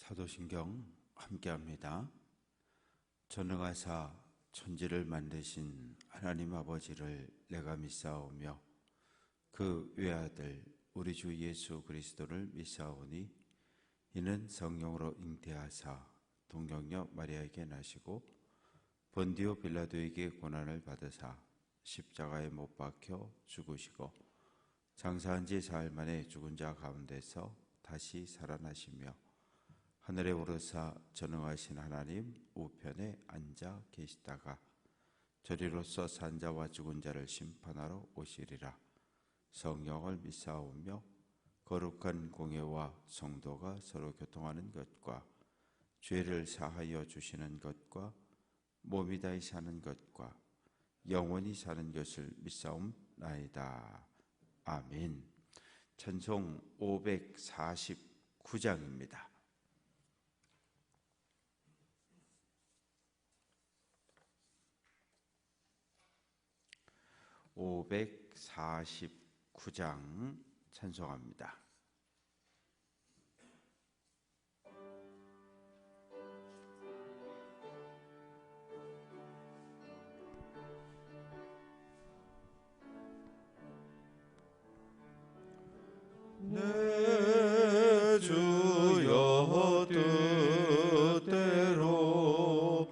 사도신경 함께합니다. 전능하사 천지를 만드신 하나님 아버지를 내가 믿사오며 그 외아들 우리 주 예수 그리스도를 믿사오니 이는 성령으로 잉태하사 동정녀 마리아에게 나시고 본디오 빌라도에게 고난을 받으사 십자가에 못 박혀 죽으시고 장사한 지 사흘 만에 죽은 자 가운데서 다시 살아나시며 하늘에 오르사 전능하신 하나님 우편에 앉아 계시다가 저리로서 산 자와 죽은 자를 심판하러 오시리라. 성령을 믿사오며 거룩한 공예와 성도가 서로 교통하는 것과 죄를 사하여 주시는 것과 몸이 다히 사는 것과 영원히 사는 것을 믿사옵나이다. 아멘. 찬송 549장입니다. 549장 찬송합니다. 내 주여 뜻대로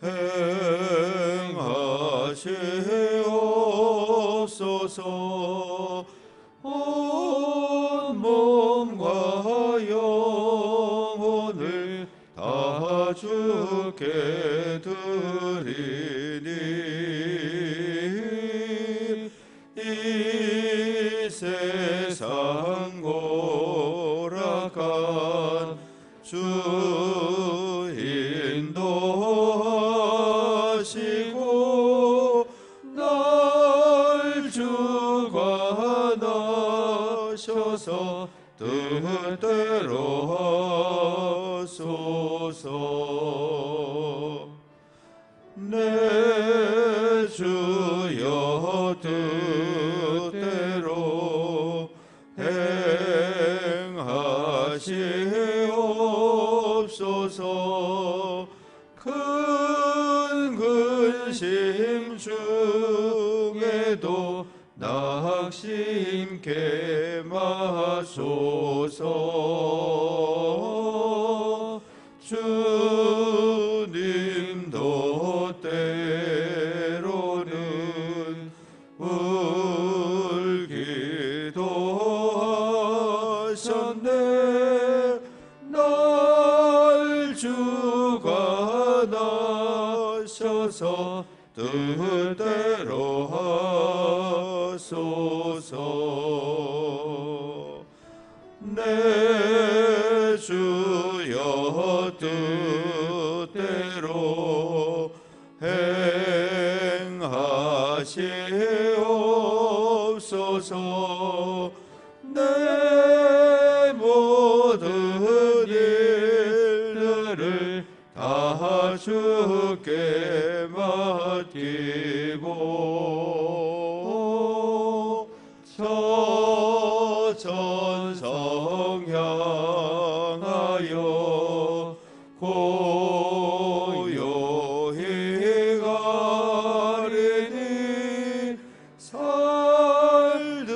행하시옵소서. 온 몸과 영혼을 다 주께 드리니 이 세상 고락한 주 인도하시고 날 주관하셔서 뜻대로 하소서. 내 주여 뜻대로 행하시옵소서. 큰 근심 중에도 낙심케 마소서. 주님도 때로는 울기도 하셨네. 날 주관하셔서 뜻대로 하소서. 내 주여 뜻대로 행하시옵소서. 내 모든 일들을 다 주께 맡기고 저 전성 향하여 고요히 가리니 살든지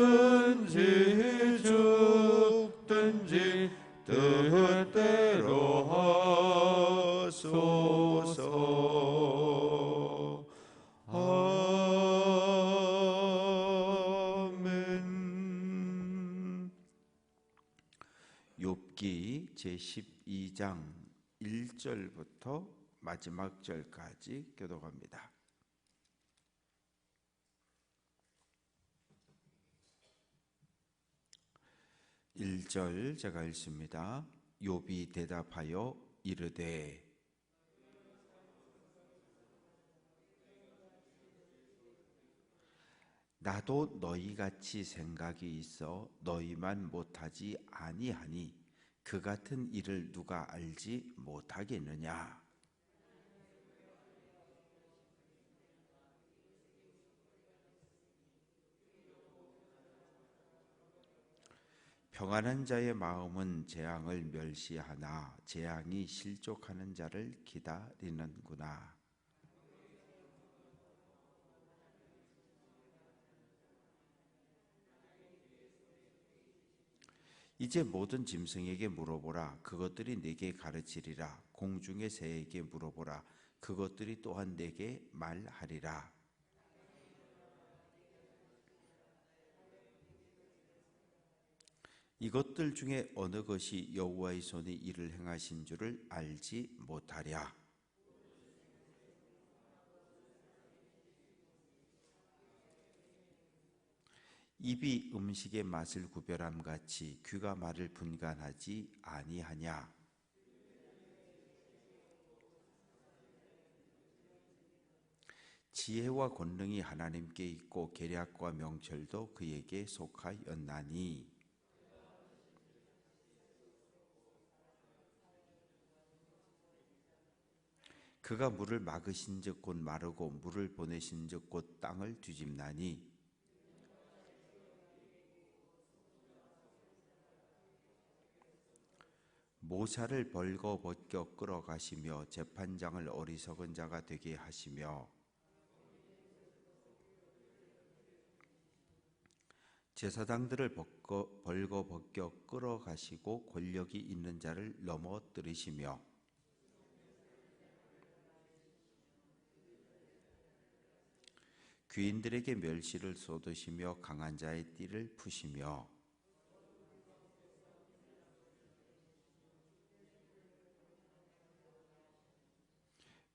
죽든지 뜻대로 하소서. 아멘. 욥기 제12장 1절부터 마지막 절까지 교독합니다. 1절 제가 읽습니다. 욥이 대답하여 이르되 나도 너희같이 생각이 있어 너희만 못하지 아니하니 그 같은 일을 누가 알지 못하겠느냐. 평안한 자의 마음은 재앙을 멸시하나 재앙이 실족하는 자를 기다리는구나. 이제 모든 짐승에게 물어보라. 그것들이 내게 가르치리라. 공중의 새에게 물어보라. 그것들이 또한 내게 말하리라. 이것들 중에 어느 것이 여호와의 손이 이를 행하신 줄을 알지 못하랴. 입이 음식의 맛을 구별함 같이 귀가 말을 분간하지 아니하냐. 지혜와 권능이 하나님께 있고 계략과 명철도 그에게 속하였나니 그가 물을 막으신즉 곧 마르고 물을 보내신즉 곧 땅을 뒤집나니 모사를 벌거벗겨 끌어가시며 재판장을 어리석은 자가 되게 하시며 제사장들을 벌거벗겨 끌어가시고 권력이 있는 자를 넘어뜨리시며 귀인들에게 멸시를 쏟으시며 강한 자의 띠를 푸시며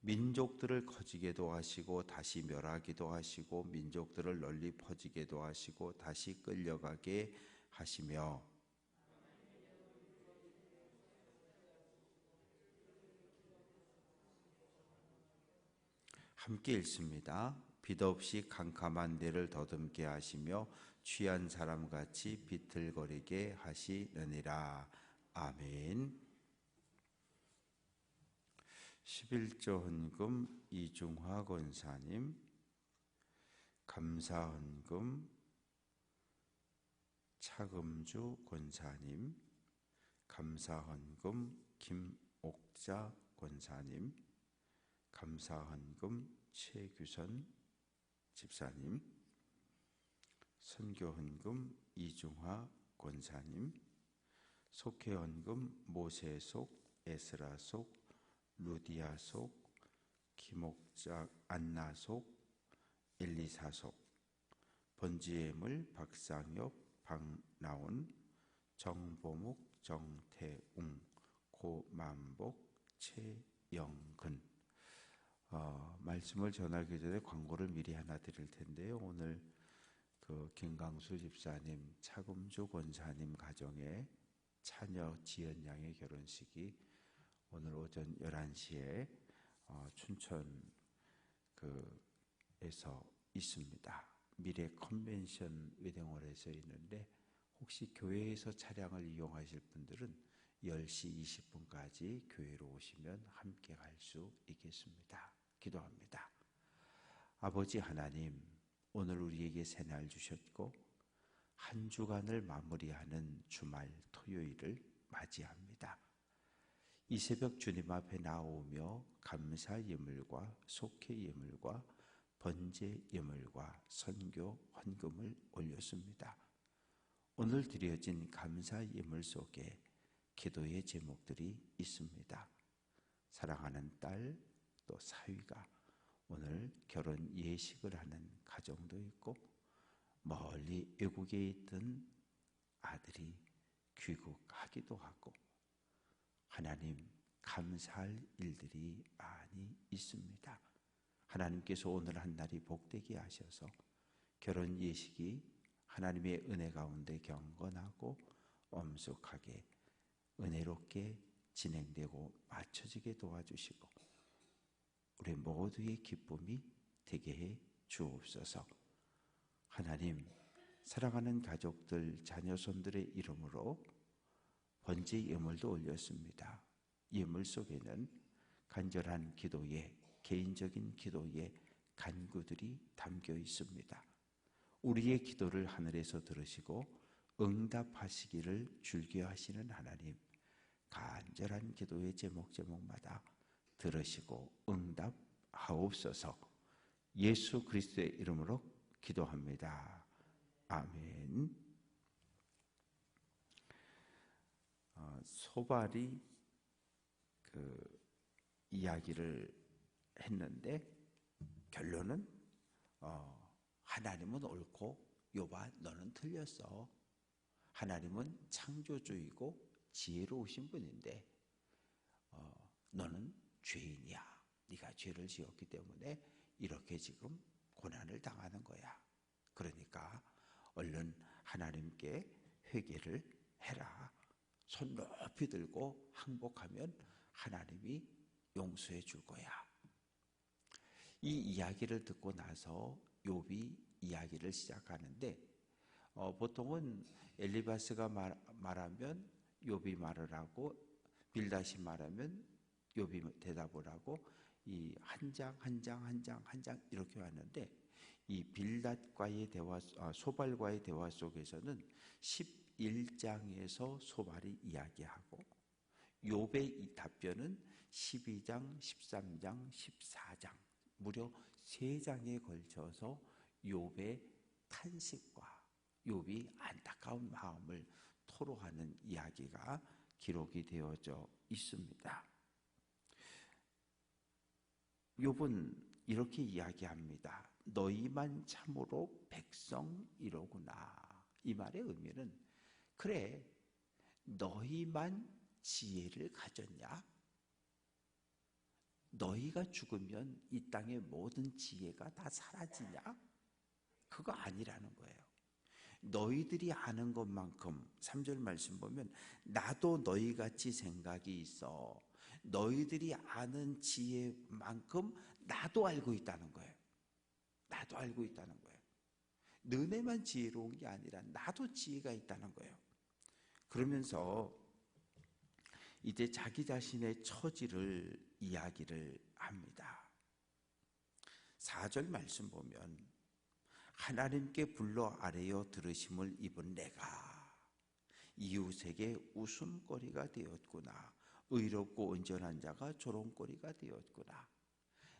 민족들을 커지게도 하시고 다시 멸하기도 하시고 민족들을 널리 퍼지게도 하시고 다시 끌려가게 하시며 함께 읽습니다. 빛 없이 캄캄한 데를 더듬게 하시며 취한 사람같이 비틀거리게 하시느니라. 아멘. 11조 헌금 이중화 권사님, 감사 헌금 차금주 권사님, 감사 헌금 김옥자 권사님, 감사 헌금 최규선 집사님, 선교 헌금 이중화 권사님, 속회 헌금 모세속, 에스라속, 루디아속, 김옥자 안나속, 엘리사속, 번지예물 박상엽, 박나온, 정보묵, 정태웅, 고만복, 최영근. 말씀을 전하기 전에 광고를 미리 하나 드릴 텐데요. 오늘 그 김강수 집사님, 차금주 권사님 가정의 차녀 지연 양의 결혼식이 오늘 오전 11시에 춘천에서 있습니다. 미래 컨벤션 웨딩홀에서 있는데 혹시 교회에서 차량을 이용하실 분들은 10시 20분까지 교회로 오시면 함께 갈 수 있겠습니다. 기도합니다. 아버지 하나님, 오늘 우리에게 새날 주셨고 한 주간을 마무리하는 주말 토요일을 맞이합니다. 이 새벽 주님 앞에 나오며 감사 예물과 속회 예물과 번제 예물과 선교 헌금을 올렸습니다. 오늘 드려진 감사 예물 속에 기도의 제목들이 있습니다. 사랑하는 딸, 또 사위가 오늘 결혼 예식을 하는 가정도 있고 멀리 외국에 있던 아들이 귀국하기도 하고 하나님 감사할 일들이 많이 있습니다. 하나님께서 오늘 한 날이 복되게 하셔서 결혼 예식이 하나님의 은혜 가운데 경건하고 엄숙하게 은혜롭게 진행되고 맞춰지게 도와주시고 우리 모두의 기쁨이 되게 해 주옵소서. 하나님, 사랑하는 가족들, 자녀손들의 이름으로 번제 예물도 올렸습니다. 예물 속에는 간절한 기도에, 개인적인 기도에 간구들이 담겨 있습니다. 우리의 기도를 하늘에서 들으시고 응답하시기를 즐겨하시는 하나님, 간절한 기도의 제목마다 들으시고 응답하옵소서. 예수 그리스도의 이름으로 기도합니다. 아멘. 소발이 그 이야기를 했는데 결론은 하나님은 옳고 욥아 너는 틀렸어. 하나님은 창조주이고 지혜로우신 분인데 너는 죄인이야. 네가 죄를 지었기 때문에 이렇게 지금 고난을 당하는 거야. 그러니까 얼른 하나님께 회개를 해라. 손 높이 들고 항복하면 하나님이 용서해 줄 거야. 이 이야기를 듣고 나서 욥이 이야기를 시작하는데 보통은 엘리바스가 말하면 욥이 말을 하고 빌닷이 말하면 욥이 대답을 하고 이 한 장 이렇게 왔는데 이 빌닷과의 대화, 소발과의 대화 속에서는 11장에서 소발이 이야기하고 욥의 답변은 12장, 13장, 14장 무려 3장에 걸쳐서 욥의 탄식과 욥이 안타까운 마음을 토로하는 이야기가 기록이 되어져 있습니다. 욥은 이렇게 이야기합니다. 너희만 참으로 백성이로구나. 이 말의 의미는 그래 너희만 지혜를 가졌냐? 너희가 죽으면 이 땅의 모든 지혜가 다 사라지냐? 그거 아니라는 거예요. 너희들이 아는 것만큼 3절 말씀 보면 나도 너희같이 생각이 있어. 너희들이 아는 지혜만큼 나도 알고 있다는 거예요. 나도 알고 있다는 거예요. 너네만 지혜로운 게 아니라 나도 지혜가 있다는 거예요. 그러면서 이제 자기 자신의 처지를 이야기를 합니다. 4절 말씀 보면 하나님께 불러 아뢰어 들으심을 입은 내가 이웃에게 웃음거리가 되었구나. 의롭고 온전한 자가 조롱거리가 되었구나.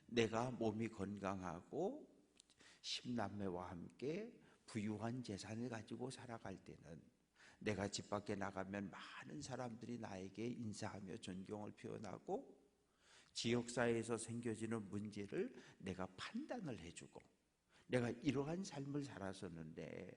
내가 몸이 건강하고 10남매와 함께 부유한 재산을 가지고 살아갈 때는 내가 집 밖에 나가면 많은 사람들이 나에게 인사하며 존경을 표현하고 지역사회에서 생겨지는 문제를 내가 판단을 해주고 내가 이러한 삶을 살았었는데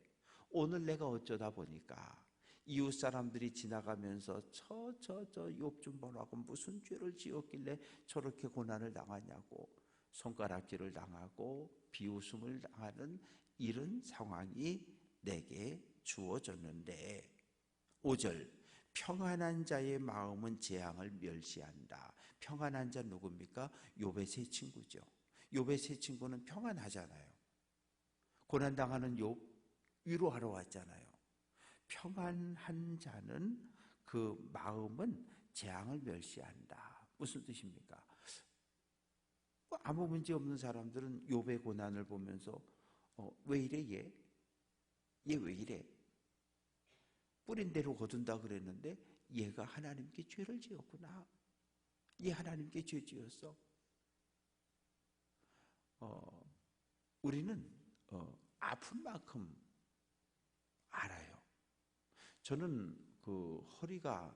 오늘 내가 어쩌다 보니까 이웃 사람들이 지나가면서 저 욥 좀 보라고 무슨 죄를 지었길래 저렇게 고난을 당하냐고 손가락질을 당하고 비웃음을 당하는 이런 상황이 내게 주어졌는데 5절 평안한 자의 마음은 재앙을 멸시한다. 평안한 자 누굽니까? 욥의 세 친구죠. 욥의 세 친구는 평안하잖아요. 고난당하는 욥 위로하러 왔잖아요. 평안한 자는 그 마음은 재앙을 멸시한다. 무슨 뜻입니까? 아무 문제 없는 사람들은 욥의 고난을 보면서 왜 이래 얘? 얘 왜 이래? 뿌린 대로 거둔다 그랬는데 얘가 하나님께 죄를 지었구나. 얘 하나님께 죄 지었어. 우리는 아픈 만큼 알아요. 저는 그 허리가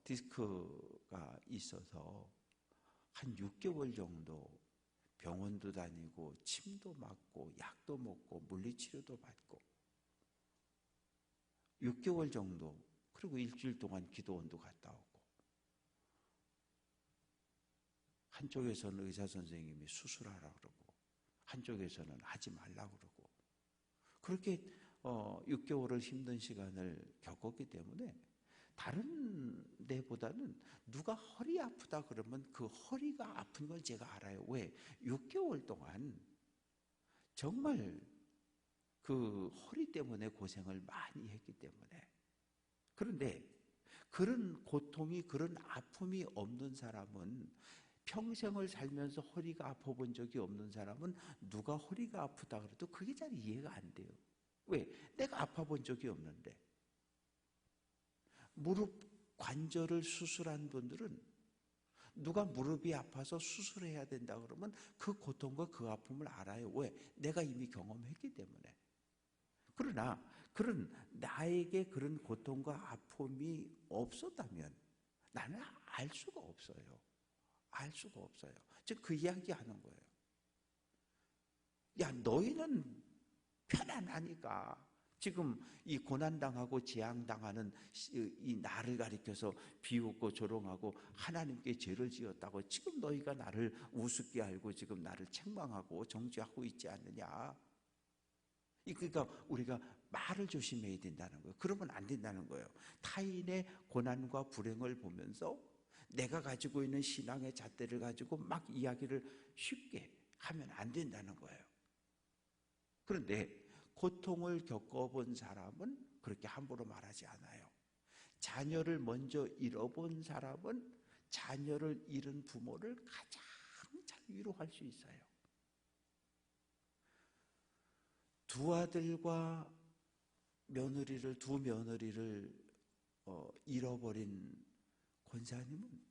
디스크가 있어서 한 6개월 정도 병원도 다니고 침도 맞고 약도 먹고 물리치료도 받고 6개월 정도 그리고 일주일 동안 기도원도 갔다 오고 한쪽에서는 의사 선생님이 수술하라 그러고 한쪽에서는 하지 말라 그러고 그렇게 6개월을 힘든 시간을 겪었기 때문에 다른 데보다는 누가 허리 아프다 그러면 그 허리가 아픈 걸 제가 알아요. 왜? 6개월 동안 정말 그 허리 때문에 고생을 많이 했기 때문에. 그런데 그런 고통이 그런 아픔이 없는 사람은 평생을 살면서 허리가 아파 본 적이 없는 사람은 누가 허리가 아프다 그래도 그게 잘 이해가 안 돼요. 왜? 내가 아파 본 적이 없는데. 무릎 관절을 수술한 분들은 누가 무릎이 아파서 수술해야 된다 그러면 그 고통과 그 아픔을 알아요. 왜? 내가 이미 경험했기 때문에. 그러나 그런 나에게 그런 고통과 아픔이 없었다면 나는 알 수가 없어요. 알 수가 없어요. 즉 그 이야기 하는 거예요. 야, 너희는 편안하니까 지금 이 고난당하고 재앙당하는 이 나를 가리켜서 비웃고 조롱하고 하나님께 죄를 지었다고 지금 너희가 나를 우습게 알고 지금 나를 책망하고 정죄하고 있지 않느냐. 그러니까 우리가 말을 조심해야 된다는 거예요. 그러면 안 된다는 거예요. 타인의 고난과 불행을 보면서 내가 가지고 있는 신앙의 잣대를 가지고 막 이야기를 쉽게 하면 안 된다는 거예요. 그런데 고통을 겪어본 사람은 그렇게 함부로 말하지 않아요. 자녀를 먼저 잃어본 사람은 자녀를 잃은 부모를 가장 잘 위로할 수 있어요. 두 아들과 두 며느리를 잃어버린 권사님은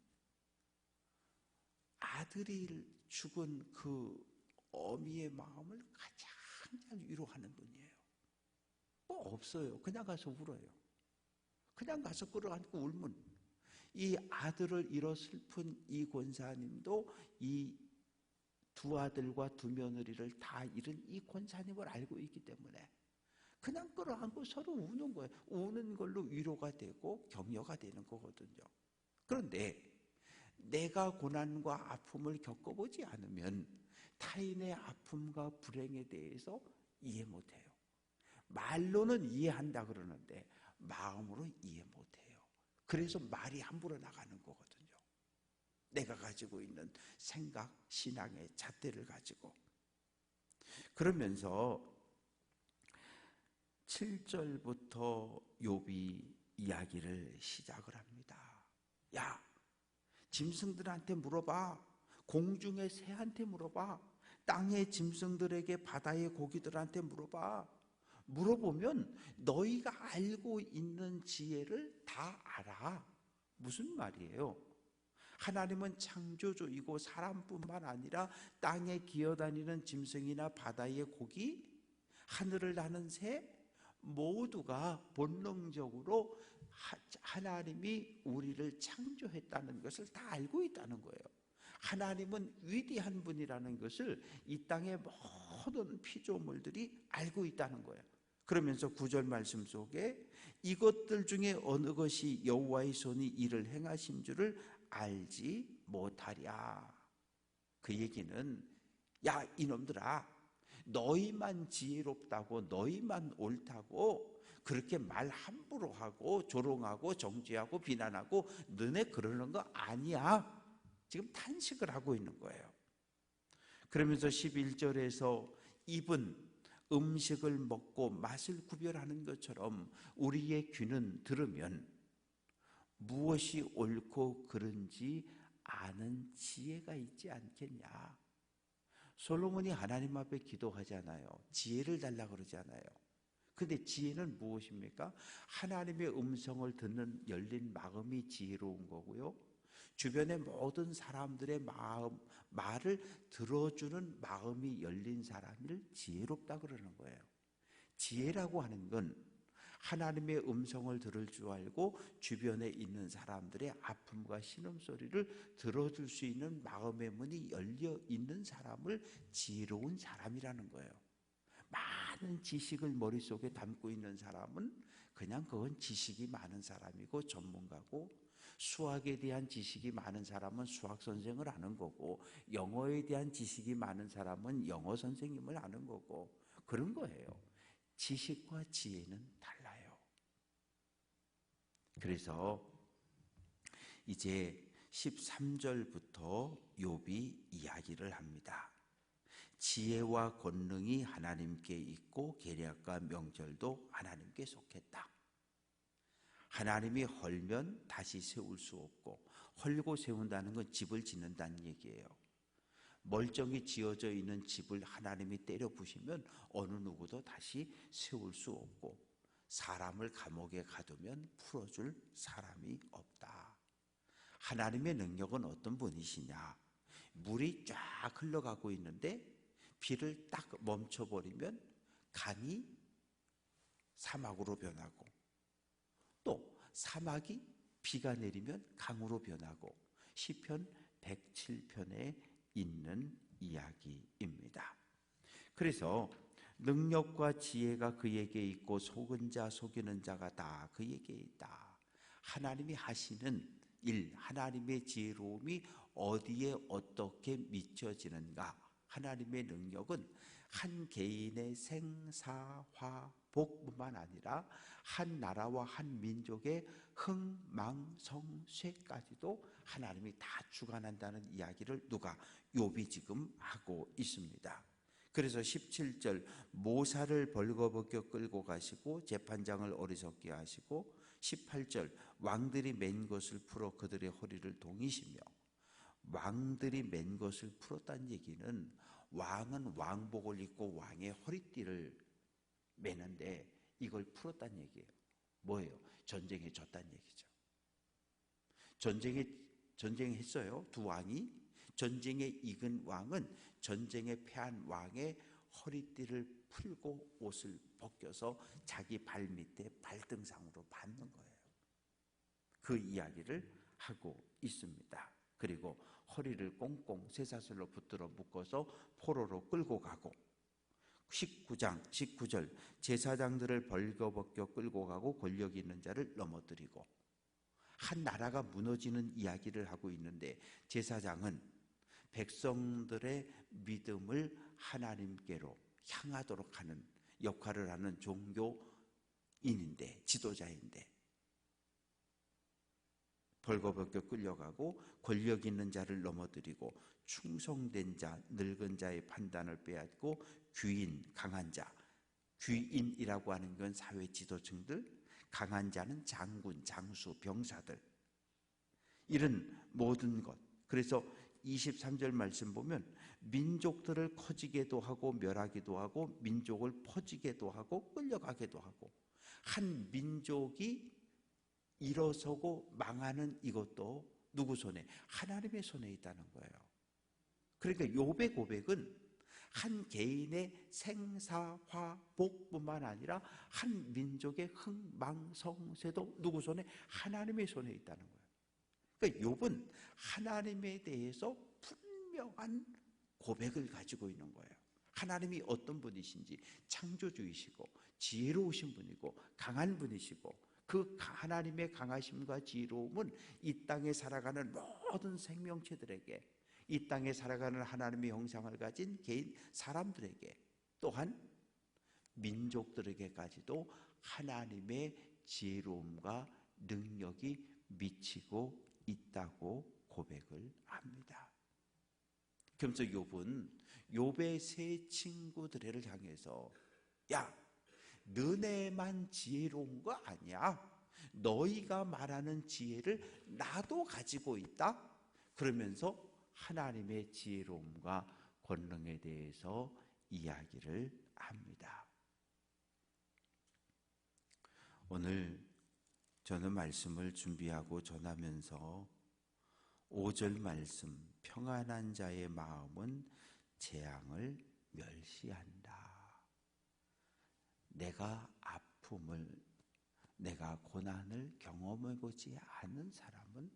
아들이 죽은 그 어미의 마음을 가장 잘 위로하는 분이에요. 뭐 없어요. 그냥 가서 울어요. 그냥 가서 끌어안고 울면 이 아들을 잃어 슬픈 이 권사님도 이 두 아들과 두 며느리를 다 잃은 이 권사님을 알고 있기 때문에 그냥 끌어안고 서로 우는 거예요. 우는 걸로 위로가 되고 격려가 되는 거거든요. 그런데 내가 고난과 아픔을 겪어보지 않으면 타인의 아픔과 불행에 대해서 이해 못해요. 말로는 이해한다 그러는데 마음으로 이해 못해요. 그래서 말이 함부로 나가는 거거든요. 내가 가지고 있는 생각, 신앙의 잣대를 가지고. 그러면서 7절부터 욥이 이야기를 시작을 합니다. 야, 짐승들한테 물어봐. 공중의 새한테 물어봐. 땅의 짐승들에게 바다의 고기들한테 물어봐. 물어보면 너희가 알고 있는 지혜를 다 알아. 무슨 말이에요? 하나님은 창조주이고 사람뿐만 아니라 땅에 기어다니는 짐승이나 바다의 고기, 하늘을 나는 새 모두가 본능적으로 하나님이 우리를 창조했다는 것을 다 알고 있다는 거예요. 하나님은 위대한 분이라는 것을 이 땅의 모든 피조물들이 알고 있다는 거예요. 그러면서 9절 말씀 속에 이것들 중에 어느 것이 여호와의 손이 이를 행하신 줄을 알지 못하랴. 그 얘기는 야, 이놈들아, 너희만 지혜롭다고 너희만 옳다고 그렇게 말 함부로 하고 조롱하고 정죄하고 비난하고 너네 그러는 거 아니야. 지금 탄식을 하고 있는 거예요. 그러면서 11절에서 입은 음식을 먹고 맛을 구별하는 것처럼 우리의 귀는 들으면 무엇이 옳고 그른지 아는 지혜가 있지 않겠냐. 솔로몬이 하나님 앞에 기도하잖아요. 지혜를 달라 그러잖아요. 근데 지혜는 무엇입니까? 하나님의 음성을 듣는 열린 마음이 지혜로운 거고요. 주변의 모든 사람들의 말을 들어주는 마음이 열린 사람을 지혜롭다 그러는 거예요. 지혜라고 하는 건 하나님의 음성을 들을 줄 알고 주변에 있는 사람들의 아픔과 신음소리를 들어줄 수 있는 마음의 문이 열려 있는 사람을 지혜로운 사람이라는 거예요. 많은 지식을 머릿속에 담고 있는 사람은 그냥 그건 지식이 많은 사람이고 전문가고, 수학에 대한 지식이 많은 사람은 수학 선생을 아는 거고, 영어에 대한 지식이 많은 사람은 영어 선생님을 아는 거고, 그런 거예요. 지식과 지혜는 달라요. 그래서 이제 13절부터 욥이 이야기를 합니다. 지혜와 권능이 하나님께 있고 계략과 명절도 하나님께 속했다. 하나님이 헐면 다시 세울 수 없고, 헐고 세운다는 건 집을 짓는다는 얘기예요. 멀쩡히 지어져 있는 집을 하나님이 때려 부시면 어느 누구도 다시 세울 수 없고, 사람을 감옥에 가두면 풀어줄 사람이 없다. 하나님의 능력은 어떤 분이시냐? 물이 쫙 흘러가고 있는데 비를 딱 멈춰버리면 강이 사막으로 변하고, 또 사막이 비가 내리면 강으로 변하고, 시편 107편에 있는 이야기입니다. 그래서 능력과 지혜가 그에게 있고 속은 자 속이는 자가 다 그에게 있다. 하나님이 하시는 일, 하나님의 지혜로움이 어디에 어떻게 미쳐지는가? 하나님의 능력은 한 개인의 생사화복뿐만 아니라 한 나라와 한 민족의 흥망성쇠까지도 하나님이 다 주관한다는 이야기를 누가? 욥이 지금 하고 있습니다. 그래서 17절, 모사를 벌거벗겨 끌고 가시고 재판장을 어리석게 하시고, 18절, 왕들이 맨 것을 풀어 그들의 허리를 동이시며. 왕들이 맨 것을 풀었다는 얘기는 왕은 왕복을 입고 왕의 허리띠를 매는데 이걸 풀었다는 얘기예요. 뭐예요? 전쟁에 졌다는 얘기죠. 전쟁했어요. 두 왕이. 전쟁에 이긴 왕은 전쟁에 패한 왕의 허리띠를 풀고 옷을 벗겨서 자기 발 밑에 발등상으로 받는 거예요. 그 이야기를 하고 있습니다. 그리고 허리를 꽁꽁 쇠사슬로 붙들어 묶어서 포로로 끌고 가고, 19절, 제사장들을 벌거벗겨 끌고 가고 권력 있는 자를 넘어뜨리고. 한 나라가 무너지는 이야기를 하고 있는데, 제사장은 백성들의 믿음을 하나님께로 향하도록 하는 역할을 하는 종교인인데, 지도자인데, 벌거벗겨 끌려가고 권력 있는 자를 넘어뜨리고, 충성된 자, 늙은 자의 판단을 빼앗고, 귀인, 강한 자, 귀인이라고 하는 건 사회 지도층들, 강한 자는 장군, 장수, 병사들, 이런 모든 것. 그래서 23절 말씀 보면 민족들을 커지게도 하고 멸하기도 하고 민족을 퍼지게도 하고 끌려가게도 하고, 한 민족이 일어서고 망하는 이것도 누구 손에? 하나님의 손에 있다는 거예요. 그러니까 욥의 고백은 한 개인의 생사화복뿐만 아니라 한 민족의 흥망성쇠도 누구 손에? 하나님의 손에 있다는 거예요. 그러니까 욥은 하나님에 대해서 분명한 고백을 가지고 있는 거예요. 하나님이 어떤 분이신지, 창조주이시고 지혜로우신 분이고 강한 분이시고, 그 하나님의 강하심과 지혜로움은 이 땅에 살아가는 모든 생명체들에게, 이 땅에 살아가는 하나님의 형상을 가진 개인 사람들에게, 또한 민족들에게까지도 하나님의 지혜로움과 능력이 미치고 있다고 고백을 합니다. 그러면서 욥은 욥의 세 친구들을 향해서, 야, 너네만 지혜로운 거 아니야. 너희가 말하는 지혜를 나도 가지고 있다. 그러면서 하나님의 지혜로움과 권능에 대해서 이야기를 합니다. 오늘 저는 말씀을 준비하고 전하면서 5절 말씀, 평안한 자의 마음은 재앙을 멸시한다. 내가 아픔을, 내가 고난을 경험해보지 않은 사람은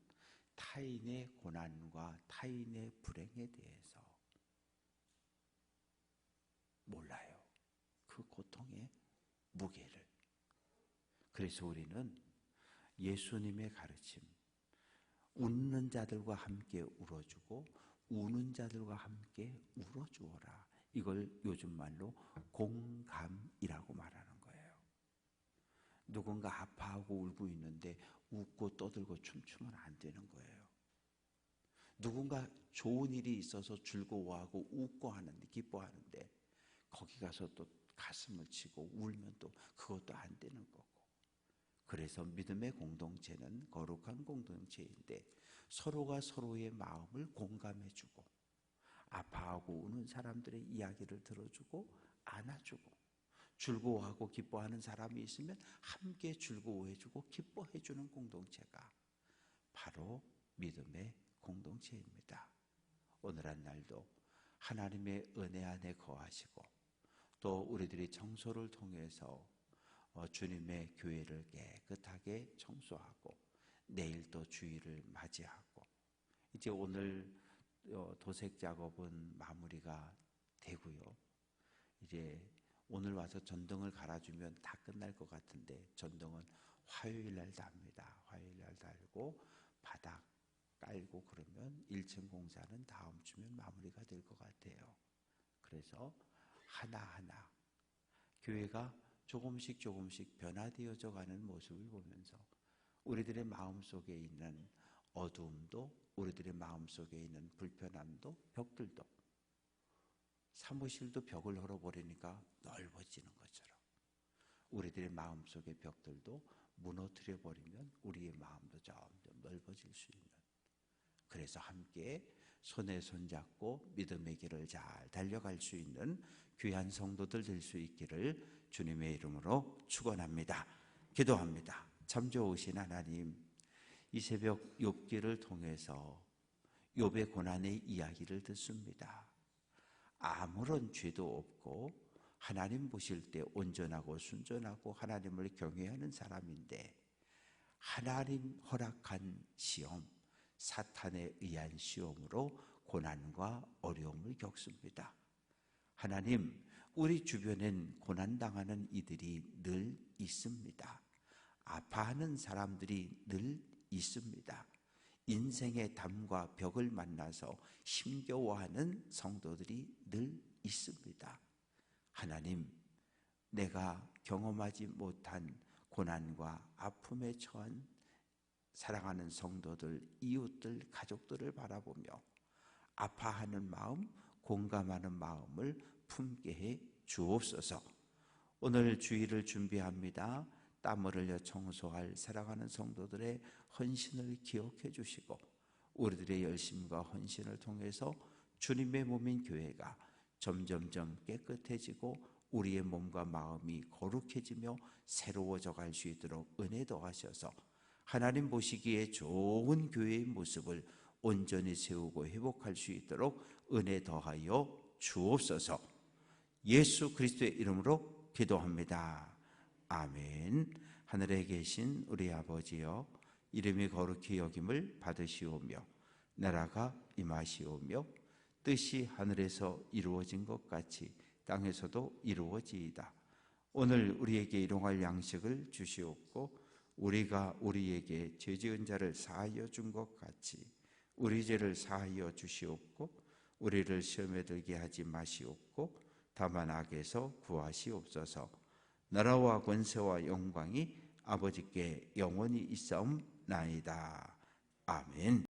타인의 고난과 타인의 불행에 대해서 몰라요. 그 고통의 무게를. 그래서 우리는 예수님의 가르침, 웃는 자들과 함께 울어주고 우는 자들과 함께 울어주어라, 이걸 요즘 말로 공감이라고 말하는 거예요. 누군가 아파하고 울고 있는데 웃고 떠들고 춤추면 안 되는 거예요. 누군가 좋은 일이 있어서 즐거워하고 웃고 하는데, 기뻐하는데 거기 가서 또 가슴을 치고 울면 또 그것도 안 되는 거고. 그래서 믿음의 공동체는 거룩한 공동체인데 서로가 서로의 마음을 공감해주고 아파하고 우는 사람들의 이야기를 들어주고 안아주고, 즐거워하고 기뻐하는 사람이 있으면 함께 즐거워해주고 기뻐해주는 공동체가 바로 믿음의 공동체입니다. 오늘 한 날도 하나님의 은혜 안에 거하시고, 또 우리들이 청소를 통해서 주님의 교회를 깨끗하게 청소하고 내일 또 주일을 맞이하고, 이제 오늘 도색 작업은 마무리가 되고요. 이제 오늘 와서 전등을 갈아주면 다 끝날 것 같은데, 전등은 화요일 날 답니다. 화요일 날 달고 바닥 깔고 그러면 1층 공사는 다음 주면 마무리가 될 것 같아요. 그래서 하나하나 교회가 조금씩 변화되어져 가는 모습을 보면서 우리들의 마음속에 있는 어두움도, 우리들의 마음속에 있는 불편함도, 벽들도, 사무실도 벽을 헐어버리니까 넓어지는 것처럼 우리들의 마음속의 벽들도 무너뜨려 버리면 우리의 마음도 점점 넓어질 수 있는, 그래서 함께 손에 손잡고 믿음의 길을 잘 달려갈 수 있는 귀한 성도들 될 수 있기를 주님의 이름으로 축원합니다. 기도합니다. 참 좋으신 하나님, 이 새벽 욥기를 통해서 욥의 고난의 이야기를 듣습니다. 아무런 죄도 없고 하나님 보실 때 온전하고 순전하고 하나님을 경외하는 사람인데, 하나님 허락한 시험, 사탄에 의한 시험으로 고난과 어려움을 겪습니다. 하나님, 우리 주변엔 고난당하는 이들이 늘 있습니다. 아파하는 사람들이 늘 있습니다. 인생의 담과 벽을 만나서 힘겨워하는 성도들이 늘 있습니다. 하나님, 내가 경험하지 못한 고난과 아픔에 처한 사랑하는 성도들, 이웃들, 가족들을 바라보며 아파하는 마음, 공감하는 마음을 품게 해 주옵소서. 오늘 주일을 준비합니다. 땀을 흘려 청소할 사랑하는 성도들의 헌신을 기억해 주시고, 우리들의 열심과 헌신을 통해서 주님의 몸인 교회가 점점점 깨끗해지고 우리의 몸과 마음이 거룩해지며 새로워져 갈 수 있도록 은혜 더하셔서 하나님 보시기에 좋은 교회의 모습을 온전히 세우고 회복할 수 있도록 은혜 더하여 주옵소서. 예수 그리스도의 이름으로 기도합니다. 아멘. 하늘에 계신 우리 아버지여, 이름이 거룩히 여김을 받으시오며 나라가 임하시오며 뜻이 하늘에서 이루어진 것 같이 땅에서도 이루어지이다. 오늘 우리에게 일용할 양식을 주시옵고, 우리가 우리에게 죄 지은 자를 사하여 준 것 같이 우리 죄를 사하여 주시옵고, 우리를 시험에 들게 하지 마시옵고 다만 악에서 구하시옵소서. 나라와 권세와 영광이 아버지께 영원히 있사옵나이다. 아멘.